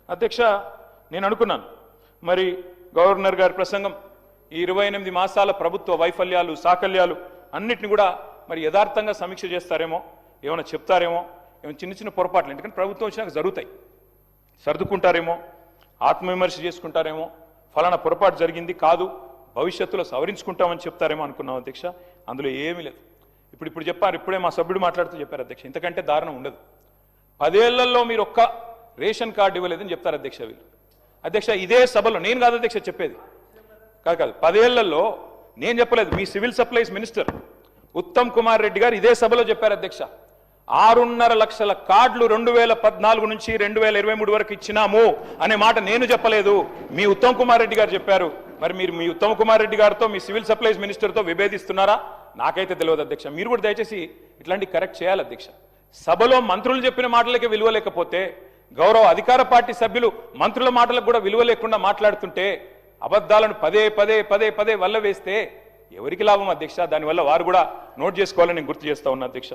అధ్యక్ష నేను అనుకున్నాను మరి గవర్నర్ గారి ప్రసంగం ఈ 28 మాసాల ప్రభుత్వ వైఫల్యాలు సాకల్యాలు అన్నిటిని కూడా మరి యథార్థంగా సమీక్ష చేస్తారేమో, ఏమైనా చెప్తారేమో, ఏమైనా చిన్న చిన్న పొరపాట్లు ఎందుకంటే ప్రభుత్వం వచ్చినాక జరుగుతాయి, సర్దుకుంటారేమో, ఆత్మవిమర్శ చేసుకుంటారేమో, ఫలానా పొరపాటు జరిగింది కాదు భవిష్యత్తులో సవరించుకుంటామని చెప్తారేమో అనుకున్నాం అధ్యక్ష. అందులో ఏమీ లేదు. ఇప్పుడు చెప్పారు, ఇప్పుడే మా సభ్యుడు మాట్లాడుతూ చెప్పారు అధ్యక్ష, ఇంతకంటే దారుణం ఉండదు. 10 ఏళ్లలో మీరు ఒక్క రేషన్ కార్డు ఇవ్వలేదని చెప్తారు అధ్యక్ష వీళ్ళు. అధ్యక్ష ఇదే సభలో నేను కాదు అధ్యక్ష చెప్పేది, కాదు 10 ఏళ్లలో నేను చెప్పలేదు, మీ civil supplies minister Uttam Kumar Reddy garu ఇదే సభలో చెప్పారు అధ్యక్ష. 6.5 లక్షల కార్డులు 2014 నుంచి 2023 వరకు ఇచ్చినాము అనే మాట నేను చెప్పలేదు, మీ ఉత్తమ్ కుమార్ రెడ్డి గారు చెప్పారు. మరి మీరు మీ ఉత్తమ్ కుమార్ రెడ్డి గారితో మీ సివిల్ సప్లైస్ మినిస్టర్తో విభేదిస్తున్నారా? నాకైతే తెలియదు అధ్యక్ష. మీరు కూడా దయచేసి ఇట్లాంటి కరెక్ట్ చేయాలి అధ్యక్ష. సభలో మంత్రులు చెప్పిన మాటలకే విలువ లేకపోతే గౌరవ అధికార పార్టీ సభ్యులు మంత్రుల మాటలకు కూడా విలువ లేకుండా మాట్లాడుతుంటే అబద్ధాలను పదే పదే పదే పదే వల్ల వేస్తే ఎవరికి లాభం అధ్యక్ష? దానివల్ల వారు కూడా నోట్ చేసుకోవాలని నేను గుర్తు చేస్తా ఉన్నా అధ్యక్ష.